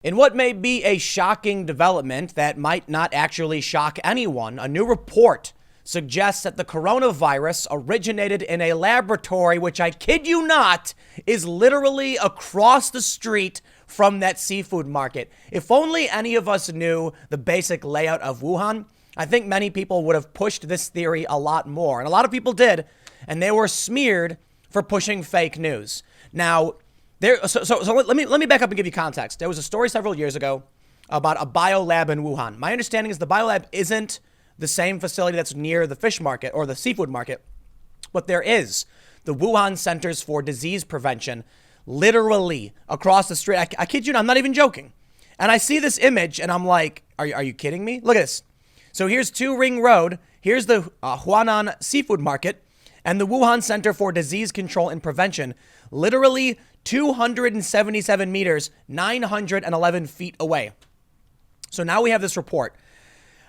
In what may be a shocking development that might not actually shock anyone, a new report suggests that the coronavirus originated in a laboratory, which I kid you not, is literally across the street from that seafood market. If only any of us knew the basic layout of Wuhan, I think many people would have pushed this theory a lot more. And a lot of people did, and they were smeared for pushing fake news. Now, let me back up and give you context. There was a story several years ago about a biolab in Wuhan. My understanding is the biolab isn't the same facility that's near the fish market or the seafood market, but there is the Wuhan Centers for Disease Prevention literally across the street. I kid you not, I'm not even joking. And I see this image and I'm like, are you kidding me? Look at this. So here's 2 Ring Road. Here's the Huanan Seafood Market and the Wuhan Center for Disease Control and Prevention, literally 277 meters, 911 feet away. So now we have this report.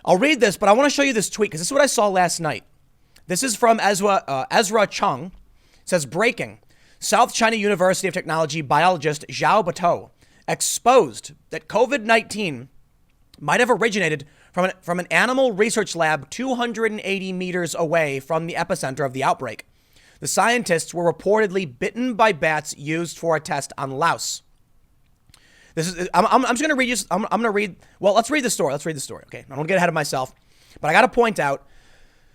I'll read this, but I want to show you this tweet because this is what I saw last night. This is from Ezra Chung. It says, breaking. South China University of Technology biologist Zhao Batou exposed that COVID-19 might have originated from an animal research lab 280 meters away from the epicenter of the outbreak. The scientists were reportedly bitten by bats used for a test on louse. I'm just going to read you. I'm going to read. Well, let's read the story. Okay. I don't want to get ahead of myself, but I got to point out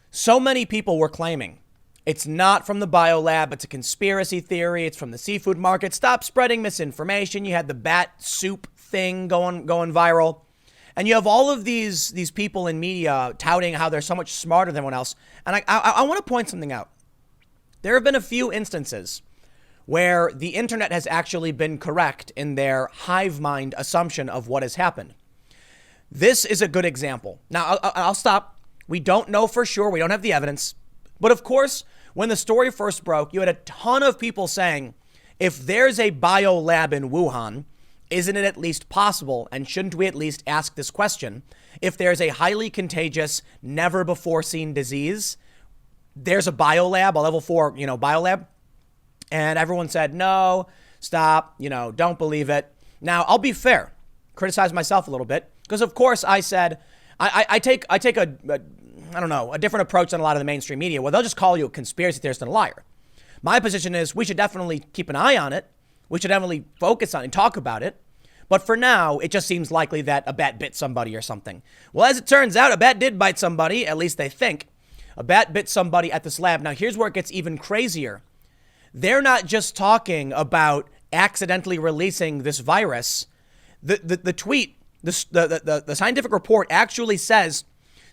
so many people were claiming it's not from the biolab. It's a conspiracy theory. It's from the seafood market. Stop spreading misinformation. You had the bat soup thing going viral. And you have all of these people in media touting how they're so much smarter than everyone else. And I want to point something out. There have been a few instances where the internet has actually been correct in their hive mind assumption of what has happened. This is a good example. Now, I'll stop. We don't know for sure. We don't have the evidence. But of course, when the story first broke, you had a ton of people saying, if there's a biolab in Wuhan, isn't it at least possible, and shouldn't we at least ask this question, if there's a highly contagious, never before seen disease, there's a biolab, a level 4, biolab. And everyone said, no, stop, don't believe it. Now, I'll be fair, criticize myself a little bit, because of course I said, I take a different approach than a lot of the mainstream media. Well, they'll just call you a conspiracy theorist and a liar. My position is we should definitely keep an eye on it. We should definitely focus on it and talk about it. But for now, it just seems likely that a bat bit somebody or something. Well, as it turns out, a bat did bite somebody, at least they think. A bat bit somebody at this lab. Now, here's where it gets even crazier. They're not just talking about accidentally releasing this virus. The tweet, the scientific report actually says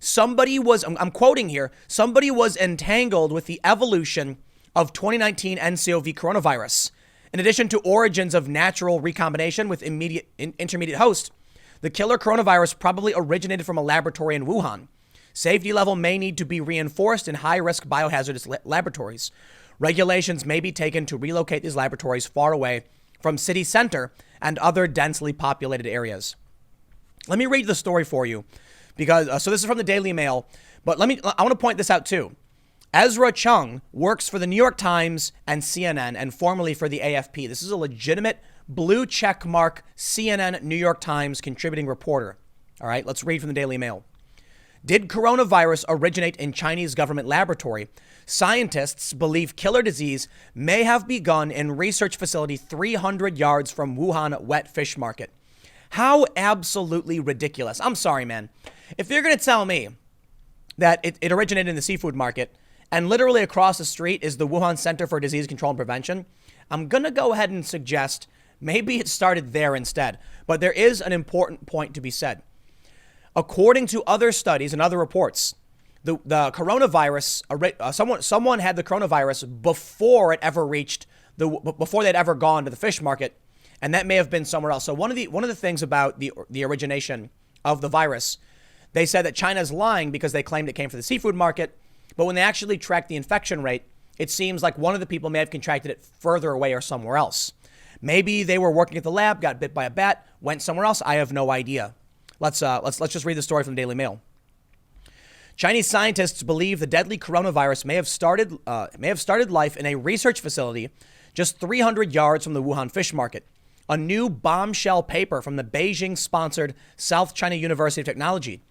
somebody was, I'm quoting here, somebody was entangled with the evolution of 2019 nCoV coronavirus. In addition to origins of natural recombination with intermediate host, the killer coronavirus probably originated from a laboratory in Wuhan. Safety level may need to be reinforced in high-risk biohazardous laboratories. Regulations may be taken to relocate these laboratories far away from city center and other densely populated areas. Let me read the story for you because, so this is from the Daily Mail, but I want to point this out too. Ezra Chung works for the New York Times and CNN and formerly for the AFP. This is a legitimate blue check mark CNN New York Times contributing reporter. All right, let's read from the Daily Mail. Did coronavirus originate in Chinese government laboratory? Scientists believe killer disease may have begun in research facility 300 yards from Wuhan wet fish market. How absolutely ridiculous. I'm sorry, man. If you're going to tell me that it originated in the seafood market and literally across the street is the Wuhan Center for Disease Control and Prevention, I'm going to go ahead and suggest maybe it started there instead. But there is an important point to be said. According to other studies and other reports, the coronavirus, someone had the coronavirus before it ever reached before they'd ever gone to the fish market, and that may have been somewhere else. So one of the things about the origination of the virus, they said that China's lying because they claimed it came from the seafood market, but when they actually tracked the infection rate, it seems like one of the people may have contracted it further away or somewhere else. Maybe they were working at the lab, got bit by a bat, went somewhere else. I have no idea. Let's just read the story from the Daily Mail. Chinese scientists believe the deadly coronavirus may have started life in a research facility just 300 yards from the Wuhan fish market. A new bombshell paper from the Beijing-sponsored South China University of Technology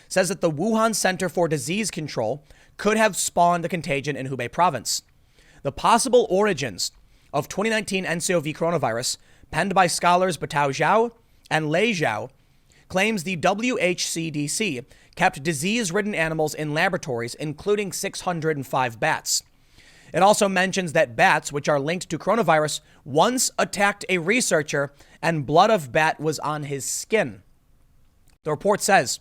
says that the Wuhan Center for Disease Control could have spawned the contagion in Hubei province. The possible origins of 2019 NCOV coronavirus, penned by scholars Batao Zhao and Lei Zhao, claims the WHCDC kept disease-ridden animals in laboratories, including 605 bats. It also mentions that bats, which are linked to coronavirus, once attacked a researcher and blood of bat was on his skin. The report says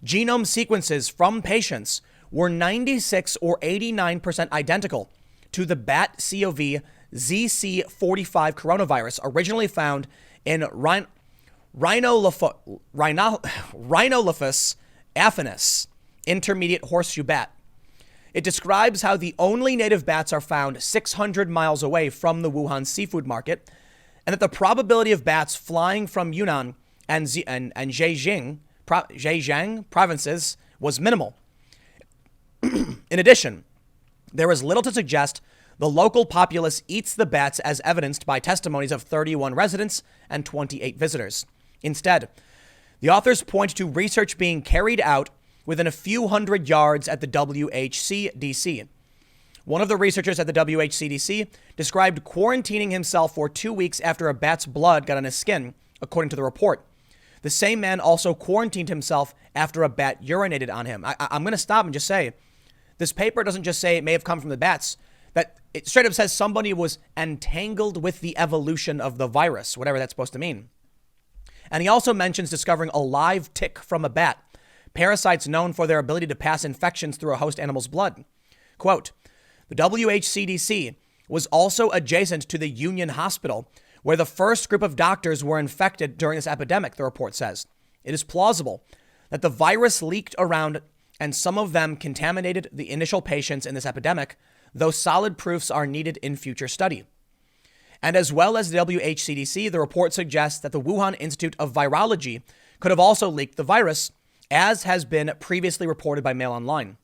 genome sequences from patients were 96 or 89% identical to the bat CoV ZC45 coronavirus originally found in Rhinolophus affinis, intermediate horseshoe bat. It describes how the only native bats are found 600 miles away from the Wuhan seafood market, and that the probability of bats flying from Yunnan and Zhejiang provinces was minimal. In addition, there is little to suggest the local populace eats the bats, as evidenced by testimonies of 31 residents and 28 visitors. Instead, the authors point to research being carried out within a few hundred yards at the WHCDC. One of the researchers at the WHCDC described quarantining himself for 2 weeks after a bat's blood got on his skin, according to the report. The same man also quarantined himself after a bat urinated on him. I'm going to stop and just say, this paper doesn't just say it may have come from the bats, that it straight up says somebody was entangled with the evolution of the virus, whatever that's supposed to mean. And he also mentions discovering a live tick from a bat, parasites known for their ability to pass infections through a host animal's blood. Quote, the WHCDC was also adjacent to the Union Hospital, where the first group of doctors were infected during this epidemic, the report says. It is plausible that the virus leaked around and some of them contaminated the initial patients in this epidemic, though solid proofs are needed in future study. And as well as the WHCDC, the report suggests that the Wuhan Institute of Virology could have also leaked the virus, as has been previously reported by Mail Online.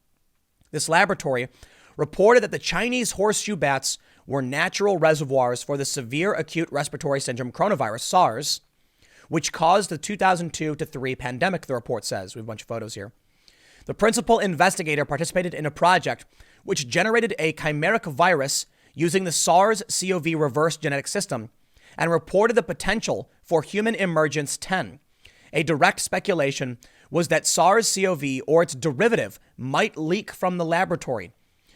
This laboratory reported that the Chinese horseshoe bats were natural reservoirs for the severe acute respiratory syndrome coronavirus, SARS, which caused the 2002-3 pandemic, the report says. We have a bunch of photos here. The principal investigator participated in a project which generated a chimeric virus using the SARS-CoV reverse genetic system and reported the potential for human emergence 10. A direct speculation was that SARS-CoV or its derivative might leak from the laboratory.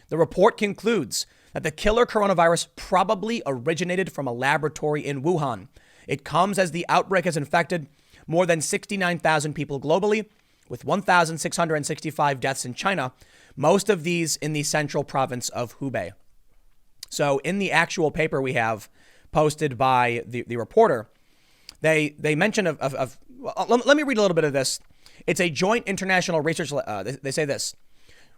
The report concludes that the killer coronavirus probably originated from a laboratory in Wuhan. It comes as the outbreak has infected more than 69,000 people globally, with 1,665 deaths in China, most of these in the central province of Hubei. So in the actual paper we have posted by the reporter, they mention let me read a little bit of this. It's a joint international research, they say this.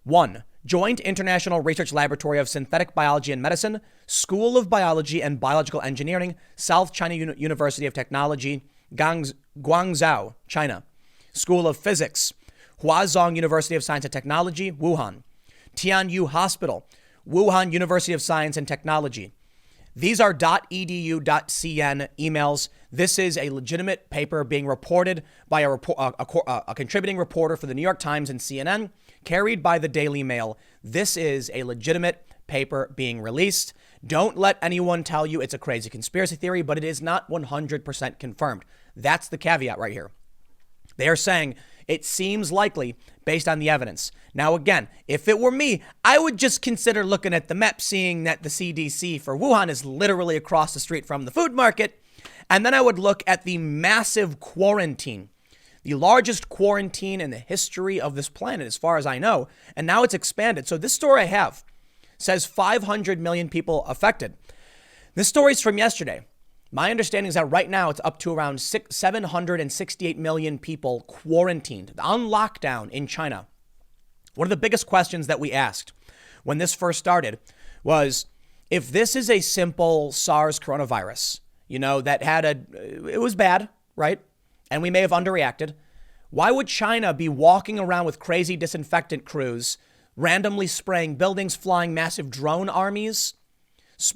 1. Joint International Research Laboratory of Synthetic Biology and Medicine, School of Biology and Biological Engineering, South China University of Technology, Guangzhou, China. School of Physics, Huazhong University of Science and Technology, Wuhan. Tianyu Hospital, Wuhan University of Science and Technology. These are .edu.cn emails. This is a legitimate paper being reported by a contributing reporter for the New York Times and CNN, carried by the Daily Mail. This is a legitimate paper being released. Don't let anyone tell you it's a crazy conspiracy theory, but it is not 100% confirmed. That's the caveat right here. They are saying it seems likely based on the evidence. Now, again, if it were me, I would just consider looking at the map, seeing that the CDC for Wuhan is literally across the street from the food market. And then I would look at the massive quarantine, the largest quarantine in the history of this planet, as far as I know. And now it's expanded. So this story I have says 500 million people affected. This story is from yesterday. My understanding is that right now it's up to around 768 million people quarantined on lockdown in China. One of the biggest questions that we asked when this first started was, if this is a simple SARS coronavirus, that it was bad, right? And we may have underreacted. Why would China be walking around with crazy disinfectant crews, randomly spraying buildings, flying massive drone armies?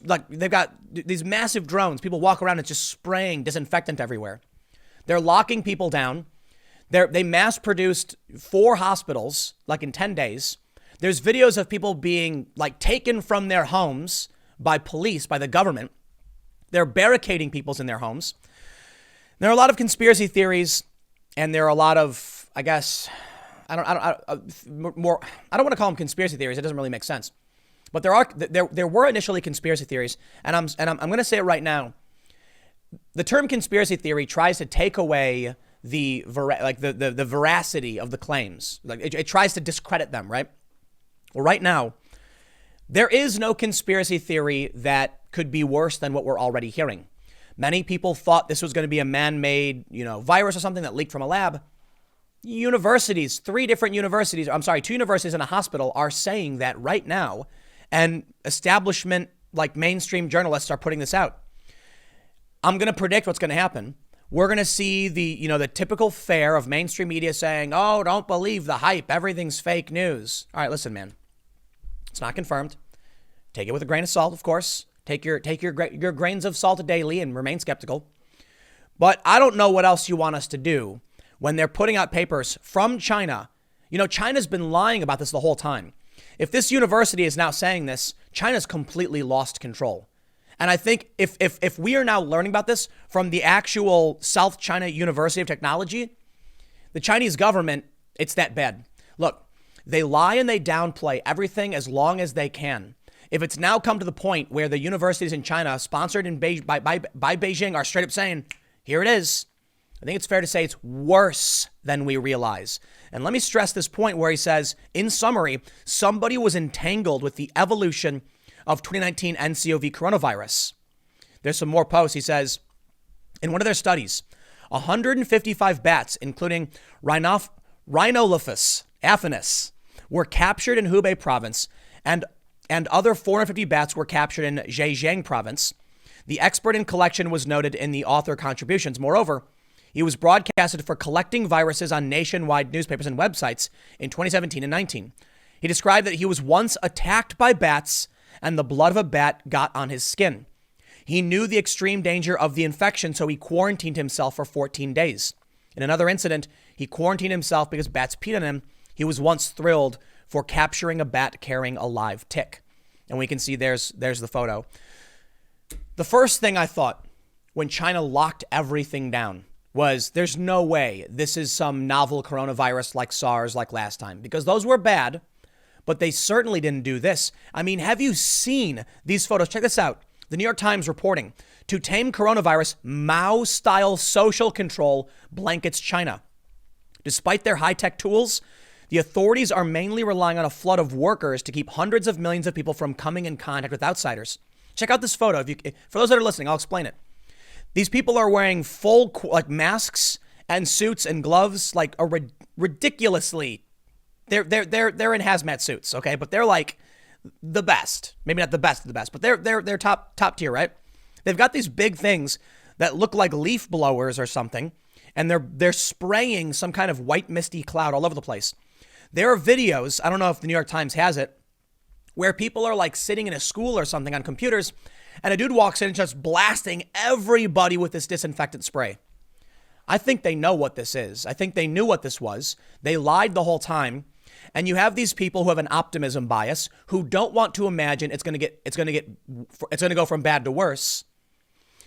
Like they've got these massive drones. People walk around and just spraying disinfectant everywhere. They're locking people down. They mass produced 4 hospitals like in 10 days. There's videos of people being like taken from their homes by police, by the government. They're barricading people in their homes. There are a lot of conspiracy theories, and there are a lot of, I guess, I don't want to call them conspiracy theories. It doesn't really make sense. But there were initially conspiracy theories, and I'm going to say it right now. The term conspiracy theory tries to take away the veracity of the claims. Like it tries to discredit them, right? Well, right now, there is no conspiracy theory that could be worse than what we're already hearing. Many people thought this was going to be a man-made, virus or something that leaked from a lab. Universities, 2 universities and a hospital are saying that right now, and establishment, like mainstream journalists, are putting this out. I'm going to predict what's going to happen. We're going to see the typical fare of mainstream media saying, oh, don't believe the hype. Everything's fake news. All right, listen, man. It's not confirmed. Take it with a grain of salt, of course. Take your grains of salt daily and remain skeptical. But I don't know what else you want us to do when they're putting out papers from China. China's been lying about this the whole time. If this university is now saying this, China's completely lost control. And I think if we are now learning about this from the actual South China University of Technology, the Chinese government, it's that bad. Look, they lie and they downplay everything as long as they can. If it's now come to the point where the universities in China, sponsored by Beijing, are straight up saying, here it is, I think it's fair to say it's worse than we realize. And let me stress this point where he says, in summary, somebody was entangled with the evolution of 2019 nCoV coronavirus. There's some more posts. He says, in one of their studies, 155 bats, including Rhinolepis affinis, were captured in Hubei province, and other 450 bats were captured in Zhejiang province. The expert in collection was noted in the author contributions. Moreover, he was broadcasted for collecting viruses on nationwide newspapers and websites in 2017 and 19. He described that he was once attacked by bats and the blood of a bat got on his skin. He knew the extreme danger of the infection, so he quarantined himself for 14 days. In another incident, he quarantined himself because bats peed on him. He was once thrilled for capturing a bat carrying a live tick. And we can see there's the photo. The first thing I thought when China locked everything down was there's no way this is some novel coronavirus like SARS like last time, because those were bad, but they certainly didn't do this. I mean, have you seen these photos? Check this out. The New York Times reporting, to tame coronavirus, Mao-style social control blankets China. Despite their high-tech tools, the authorities are mainly relying on a flood of workers to keep hundreds of millions of people from coming in contact with outsiders. Check out this photo. For those that are listening, I'll explain it. These people are wearing full masks and suits and gloves, like ridiculously. They're in hazmat suits, okay? But they're like the best. Maybe not the best of the best, but they're top tier, right? They've got these big things that look like leaf blowers or something, and they're spraying some kind of white misty cloud all over the place. There are videos, I don't know if the New York Times has it, where people are like sitting in a school or something on computers, and a dude walks in and just blasting everybody with this disinfectant spray. I think they know what this is. I think they knew what this was. They lied the whole time. And you have these people who have an optimism bias, who don't want to imagine it's going to go from bad to worse.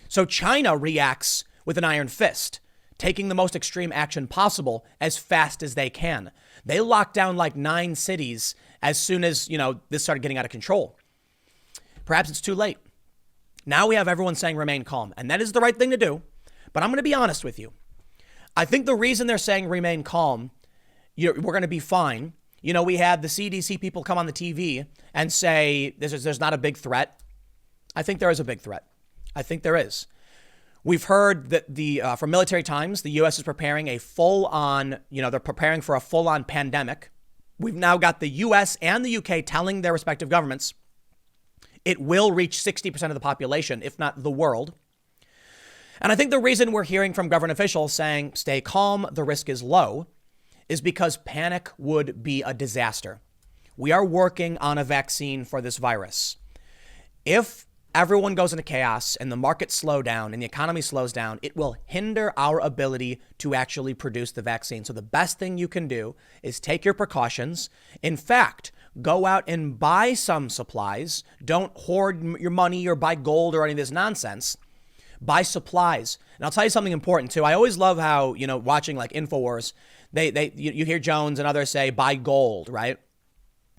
So China reacts with an iron fist, taking the most extreme action possible as fast as they can. They locked down like 9 cities as soon as, this started getting out of control. Perhaps it's too late. Now we have everyone saying remain calm, and that is the right thing to do. But I'm going to be honest with you. I think the reason they're saying remain calm, we're going to be fine. We had the CDC people come on the TV and say there's not a big threat. I think there is a big threat. I think there is. We've heard that from Military Times, the U.S. is preparing they're preparing for a full-on pandemic. We've now got the U.S. and the U.K. telling their respective governments it will reach 60% of the population, if not the world. And I think the reason we're hearing from government officials saying, stay calm, the risk is low, is because panic would be a disaster. We are working on a vaccine for this virus. If everyone goes into chaos and the markets slow down and the economy slows down, it will hinder our ability to actually produce the vaccine. So the best thing you can do is take your precautions. In fact, go out and buy some supplies. Don't hoard your money or buy gold or any of this nonsense. Buy supplies. And I'll tell you something important too. I always love how, watching like InfoWars, you hear Jones and others say buy gold, right?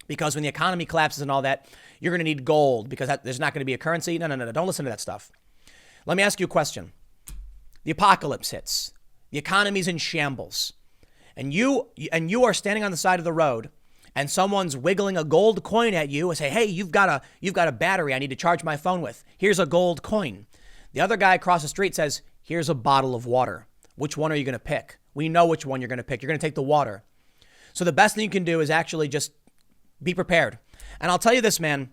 Because when the economy collapses and all that, you're going to need gold because there's not going to be a currency. No. Don't listen to that stuff. Let me ask you a question. The apocalypse hits. The economy's in shambles. And you are standing on the side of the road and someone's wiggling a gold coin at you and say, hey, you've got a battery I need to charge my phone with. Here's a gold coin. The other guy across the street says, here's a bottle of water. Which one are you going to pick? We know which one you're going to pick. You're going to take the water. So the best thing you can do is actually just be prepared. And I'll tell you this, man.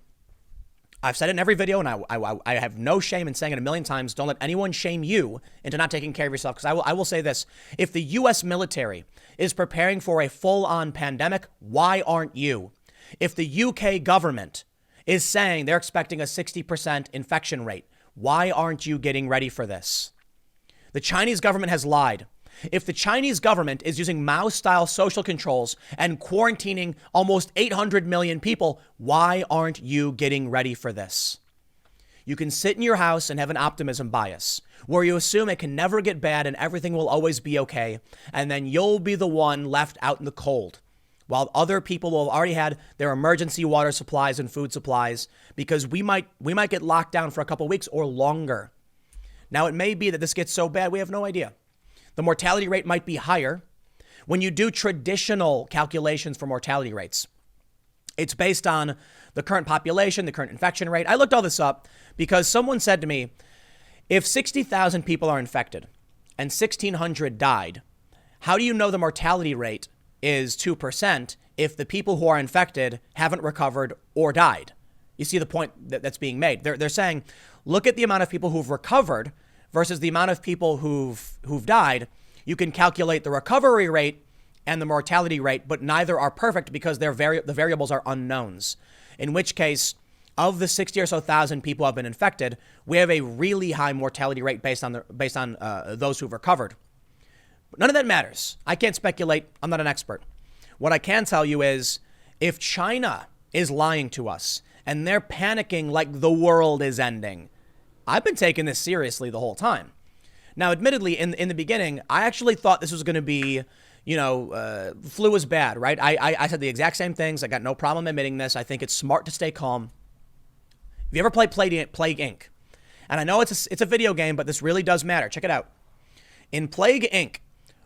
I've said it in every video, and I have no shame in saying it a million times. Don't let anyone shame you into not taking care of yourself. Because I will say this. If the U.S. military is preparing for a full-on pandemic, why aren't you? If the UK government is saying they're expecting a 60% infection rate, why aren't you getting ready for this? The Chinese government has lied. If the Chinese government is using Mao-style social controls and quarantining almost 800 million people, why aren't you getting ready for this? You can sit in your house and have an optimism bias where you assume it can never get bad and everything will always be okay, and then you'll be the one left out in the cold, while other people will have already had their emergency water supplies and food supplies because we might get locked down for a couple of weeks or longer. Now, it may be that this gets so bad, we have no idea. The mortality rate might be higher. When you do traditional calculations for mortality rates, it's based on the current population, the current infection rate. I looked all this up because someone said to me, if 60,000 people are infected and 1,600 died, how do you know the mortality rate is 2% if the people who are infected haven't recovered or died? You see the point that's being made. They're saying, look at the amount of people who've recovered versus the amount of people who've died. You can calculate the recovery rate and the mortality rate, but neither are perfect because the variables are unknowns. In which case, of the 60 or so thousand people who have been infected, we have a really high mortality rate based on those who've recovered. But none of that matters. I can't speculate. I'm not an expert. What I can tell you is if China is lying to us and they're panicking like the world is ending, I've been taking this seriously the whole time. Now, admittedly, in the beginning, I actually thought this was going to be, flu was bad, right? I said the exact same things. I got no problem admitting this. I think it's smart to stay calm. Have you ever played Plague Inc? And I know it's a video game, but this really does matter. Check it out. In Plague Inc,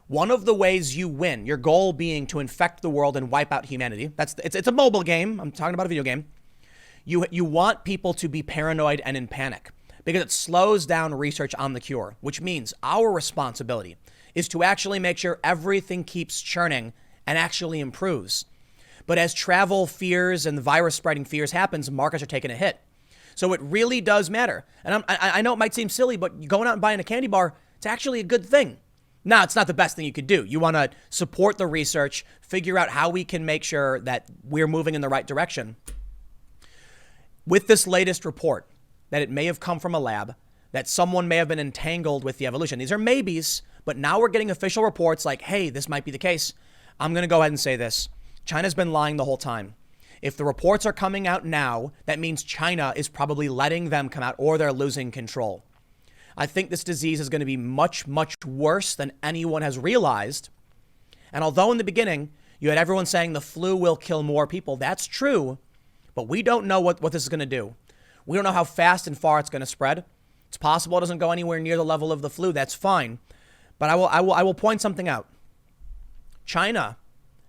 one of the ways you win, your goal being to infect the world and wipe out humanity. It's a mobile game. I'm talking about a video game. You want people to be paranoid and in panic, because it slows down research on the cure, which means our responsibility is to actually make sure everything keeps churning and actually improves. But as travel fears and the virus spreading fears happens, markets are taking a hit. So it really does matter. And I know it might seem silly, but going out and buying a candy bar, it's actually a good thing. Now, it's not the best thing you could do. You want to support the research, figure out how we can make sure that we're moving in the right direction. With this latest report, that it may have come from a lab, that someone may have been entangled with the evolution. These are maybes, but now we're getting official reports like, hey, this might be the case. I'm going to go ahead and say this. China's been lying the whole time. If the reports are coming out now, that means China is probably letting them come out or they're losing control. I think this disease is going to be much, much worse than anyone has realized. And although in the beginning, you had everyone saying the flu will kill more people, that's true, but we don't know what this is going to do. We don't know how fast and far it's going to spread. It's possible it doesn't go anywhere near the level of the flu. That's fine. But I will point something out. China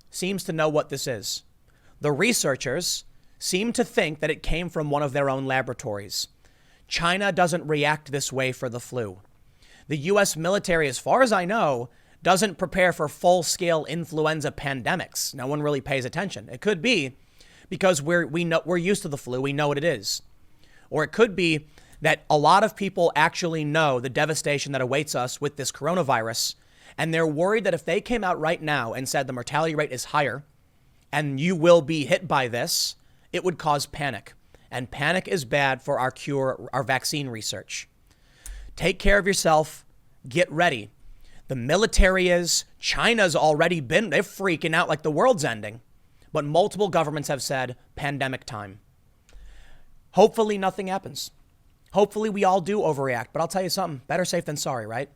seems to know what this is. The researchers seem to think that it came from one of their own laboratories. China doesn't react this way for the flu. The U.S. military, as far as I know, doesn't prepare for full-scale influenza pandemics. No one really pays attention. It could be because we're used to the flu. We know what it is. Or it could be that a lot of people actually know the devastation that awaits us with this coronavirus, and they're worried that if they came out right now and said the mortality rate is higher and you will be hit by this, it would cause panic. And panic is bad for our vaccine research. Take care of yourself. Get ready. The military is. China's already been, they're freaking out like the world's ending. But multiple governments have said pandemic time. Hopefully nothing happens. Hopefully we all do overreact. But I'll tell you something, better safe than sorry, right?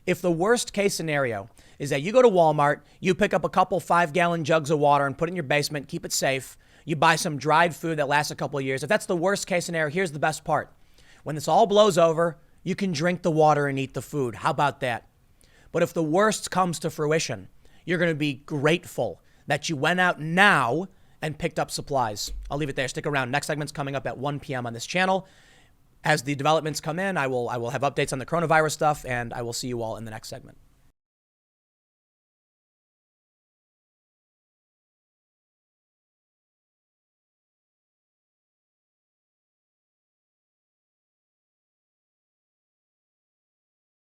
If the worst case scenario is that you go to Walmart, you pick up a couple 5-gallon jugs of water and put it in your basement, keep it safe, you buy some dried food that lasts a couple of years. If that's the worst case scenario, here's the best part. When this all blows over, you can drink the water and eat the food. How about that? But if the worst comes to fruition, you're going to be grateful that you went out now and picked up supplies. I'll leave it there. Stick around. Next segment's coming up at 1 p.m. on this channel. As the developments come in, I will have updates on the coronavirus stuff, and I will see you all in the next segment.